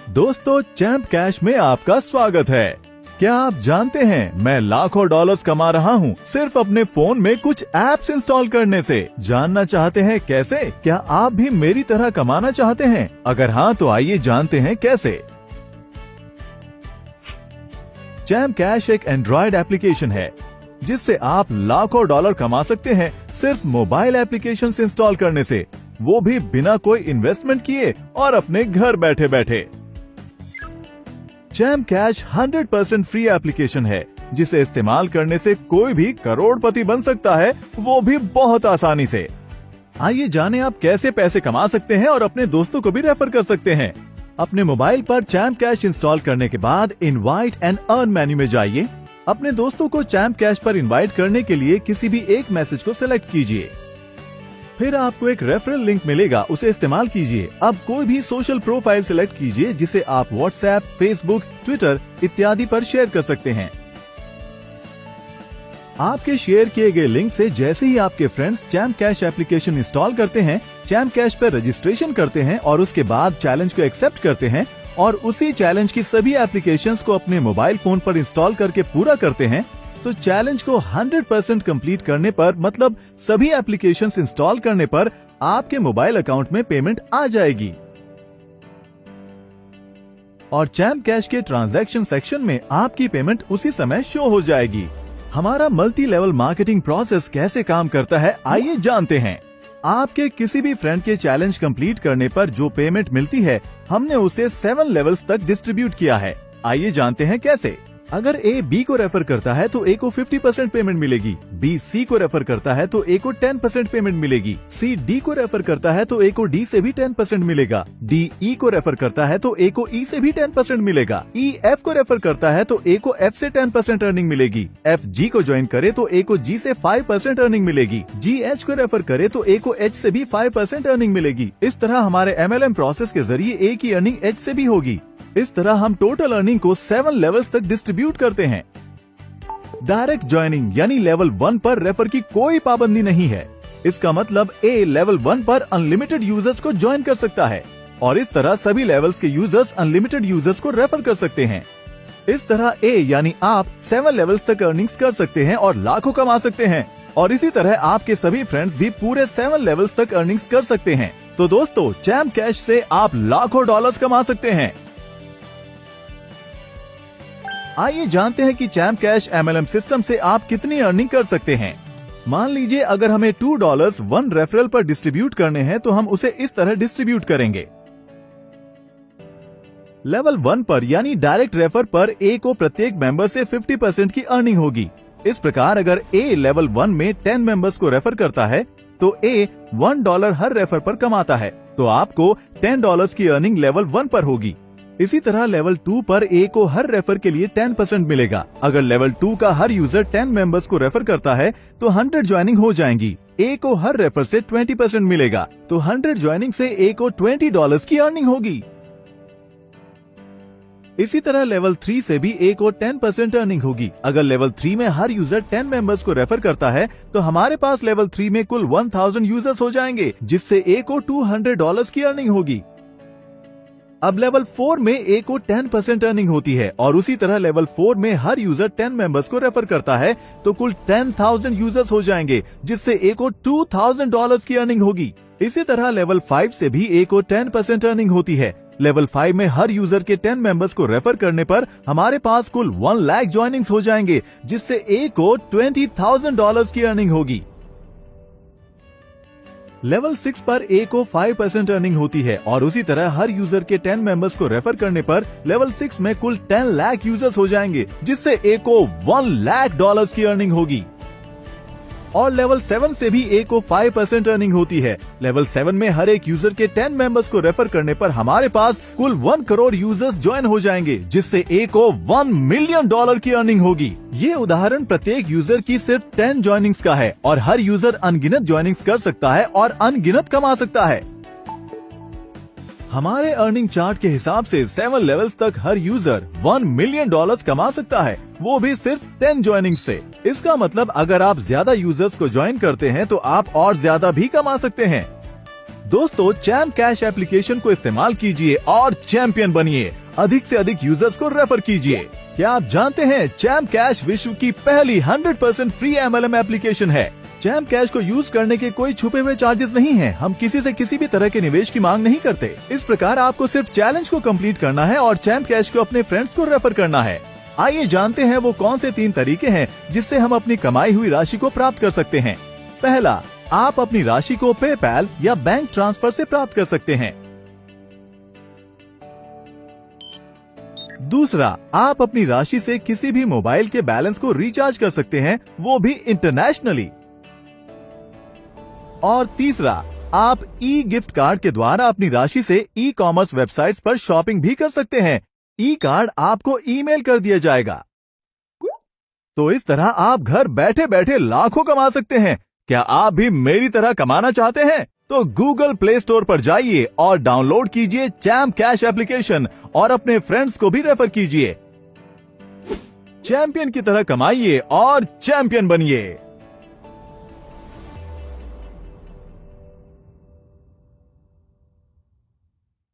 दोस्तों, champ cash में आपका स्वागत है। क्या आप जानते हैं मैं लाखों डॉलर्स कमा रहा हूँ सिर्फ अपने फोन में कुछ ऐप्स इंस्टॉल करने से। जानना चाहते हैं कैसे? क्या आप भी मेरी तरह कमाना चाहते हैं? अगर हाँ तो आइए जानते हैं कैसे। चैंप कैश एक एंड्रॉइड एप्लीकेशन है जिससे आप लाखों डॉलर कमा सकते हैं सिर्फ मोबाइल एप्लीकेशन इंस्टॉल करने से, वो भी बिना कोई इन्वेस्टमेंट किए और अपने घर बैठे बैठे। चैंप कैश 100% फ्री एप्लीकेशन है जिसे इस्तेमाल करने से कोई भी करोड़पति बन सकता है, वो भी बहुत आसानी से। आइए जानें आप कैसे पैसे कमा सकते हैं और अपने दोस्तों को भी रेफर कर सकते हैं। अपने मोबाइल पर चैंप कैश इंस्टॉल करने के बाद इनवाइट एंड अर्न मेन्यू में जाइए। अपने दोस्तों को चैंप कैश पर इनवाइट करने के लिए किसी भी एक मैसेज को सिलेक्ट कीजिए। फिर आपको एक रेफरल लिंक मिलेगा, उसे इस्तेमाल कीजिए। अब कोई भी सोशल प्रोफाइल सिलेक्ट कीजिए जिसे आप व्हाट्सएप, फेसबुक, ट्विटर इत्यादि पर शेयर कर सकते हैं। आपके शेयर किए गए लिंक से जैसे ही आपके friends champ cash application install करते हैं, चैंप कैश पर रजिस्ट्रेशन करते हैं और उसके बाद चैलेंज को एक्सेप्ट करते हैं और उसी चैलेंज की सभी एप्लीकेशंस को अपने मोबाइल फोन पर इंस्टॉल करके पूरा करते हैं, तो चैलेंज को 100% कंप्लीट करने पर, मतलब सभी एप्लीकेशंस इंस्टॉल करने पर आपके मोबाइल अकाउंट में पेमेंट आ जाएगी और चैंप कैश के ट्रांजैक्शन सेक्शन में आपकी पेमेंट उसी समय शो हो जाएगी। हमारा मल्टी लेवल मार्केटिंग प्रोसेस कैसे काम करता है, आइए जानते हैं। आपके किसी भी फ्रेंड के चैलेंज कंप्लीट करने पर जो पेमेंट मिलती है, हमने उसे 7 लेवल्स तक डिस्ट्रीब्यूट किया है। आइए जानते हैं कैसे। अगर ए बी को रेफर करता है तो ए को 50% पेमेंट मिलेगी, बी सी को रेफर करता है तो ए को 10% पेमेंट मिलेगी, सी डी को रेफर करता है तो ए को डी से भी 10% मिलेगा, डी ई को रेफर करता है तो ए को ई से भी 10% मिलेगा, ई एफ को रेफर करता है तो ए को एफ से 10% अर्निंग मिलेगी, एफ जी को ज्वाइन करे तो ए को जी से 5% अर्निंग मिलेगी, जी एच को रेफर करे तो ए को एच से भी 5% अर्निंग मिलेगी। इस तरह हमारे MLM प्रोसेस के जरिए ए की अर्निंग एच से भी होगी। इस तरह हम टोटल अर्निंग को 7 लेवल्स तक डिस्ट्रीब्यूट करते हैं। डायरेक्ट ज्वाइनिंग यानी लेवल 1 पर रेफर की कोई पाबंदी नहीं है। इसका मतलब ए लेवल 1 पर अनलिमिटेड यूजर्स को ज्वाइन कर सकता है और इस तरह सभी लेवल्स के यूजर्स अनलिमिटेड यूजर्स को रेफर कर सकते हैं। इस तरह ए यानी आप 7 लेवल्स तक अर्निंग्स कर सकते हैं और लाखों कमा सकते हैं और इसी तरह आपके सभी फ्रेंड्स भी पूरे 7 लेवल्स तक अर्निंग्स कर सकते हैं। तो दोस्तों, चैंप कैश से आप लाखों डॉलर्स कमा सकते हैं। आइए जानते हैं कि चैंप कैश MLM सिस्टम से आप कितनी अर्निंग कर सकते हैं। मान लीजिए अगर हमें $2 1 रेफरल पर डिस्ट्रीब्यूट करने हैं तो हम उसे इस तरह डिस्ट्रीब्यूट करेंगे। लेवल 1 पर यानी डायरेक्ट रेफर पर ए को प्रत्येक मेंबर से 50% की अर्निंग होगी। इस प्रकार अगर ए लेवल 1 में 10 मेंबर्स को रेफर करता है तो ए $1 हर रेफर पर कमाता है, तो आपको $10 की अर्निंग लेवल 1 पर होगी। इसी तरह लेवल 2 पर ए को हर रेफर के लिए 10% मिलेगा। अगर लेवल 2 का हर यूजर 10 मेंबर्स को रेफर करता है तो 100 ज्वाइनिंग हो जाएंगी। ए को हर रेफर से 20% मिलेगा, तो 100 ज्वाइनिंग से ए को $20 की अर्निंग होगी। इसी तरह लेवल 3 से भी ए को 10% अर्निंग होगी। अगर लेवल 3 में हर यूजर 10 मेंबर्स को रेफर करता है तो हमारे पास लेवल 3 में कुल 1000 यूजर्स हो जाएंगे, जिससे ए को $200 की अर्निंग होगी। अब लेवल 4 में ए को 10% अर्निंग होती है और उसी तरह लेवल 4 में हर यूजर 10 मेंबर्स को रेफर करता है तो कुल 10,000 यूजर्स हो जाएंगे, जिससे ए को $2,000 की अर्निंग होगी। इसी तरह लेवल 5 से भी ए को 10% अर्निंग होती है। लेवल 5 में हर यूजर के 10 मेंबर्स को रेफर करने पर हमारे पास कुल 1 लाख ज्वाइनिंग्स हो जाएंगे, जिससे ए को $20,000 की अर्निंग होगी। लेवल 6 पर ए को 5% अर्निंग होती है और उसी तरह हर यूजर के 10 मेंबर्स को रेफर करने पर लेवल 6 में कुल 10 लाख यूजर्स हो जाएंगे, जिससे ए को $1 लाख की अर्निंग होगी। और लेवल 7 से भी ए को 5% अर्निंग होती है। लेवल 7 में हर एक यूजर के 10 मेंबर्स को रेफर करने पर हमारे पास कुल 1 करोड़ यूजर्स ज्वाइन हो जाएंगे, जिससे ए को $1 मिलियन की अर्निंग होगी। ये उदाहरण प्रत्येक यूजर की सिर्फ 10 ज्वाइनिंग्स का है और हर यूजर अनगिनत ज्वाइनिंग्स कर सकता है और अनगिनत कमा सकता है। हमारे अर्निंग चार्ट के हिसाब से 7 लेवल्स तक हर यूजर $1 मिलियन कमा सकता है, वो भी सिर्फ 10 ज्वाइनिंग से। इसका मतलब अगर आप ज्यादा यूजर्स को ज्वाइन करते हैं तो आप और ज्यादा भी कमा सकते हैं। दोस्तों, चैम्प कैश एप्लीकेशन को इस्तेमाल कीजिए और चैंपियन बनिए। अधिक से अधिक यूजर्स को रेफर कीजिए। क्या आप जानते हैं चैम्प कैश विश्व की पहली 100% फ्री MLM एप्लीकेशन है। चैम्प कैश को यूज करने के कोई छुपे हुए चार्जेस नहीं हैं। हम किसी से किसी भी तरह के निवेश की मांग नहीं करते। इस प्रकार आपको सिर्फ चैलेंज को कंप्लीट करना है और चैम्प कैश को अपने फ्रेंड्स को रेफर करना है। आइए जानते हैं वो कौन से 3 तरीके हैं जिससे हम अपनी कमाई हुई राशि को प्राप्त कर सकते हैं। पहला, आप अपनी राशि को पेपैल या बैंक ट्रांसफर से प्राप्त कर सकते हैं। दूसरा, आप अपनी राशि से किसी भी मोबाइल के बैलेंस को रिचार्ज कर सकते हैं, वो भी इंटरनेशनली। और तीसरा, आप ई गिफ्ट कार्ड के द्वारा अपनी राशि से ई कॉमर्स वेबसाइट्स पर शॉपिंग भी कर सकते हैं। ई कार्ड आपको ईमेल कर दिया जाएगा। तो इस तरह आप घर बैठे बैठे लाखों कमा सकते हैं। क्या आप भी मेरी तरह कमाना चाहते हैं? तो गूगल प्ले स्टोर पर जाइए और डाउनलोड कीजिए चैम्प कैश एप्लीकेशन और अपने फ्रेंड्स को भी रेफर कीजिए। चैंपियन की तरह कमाइए और चैंपियन बनिए।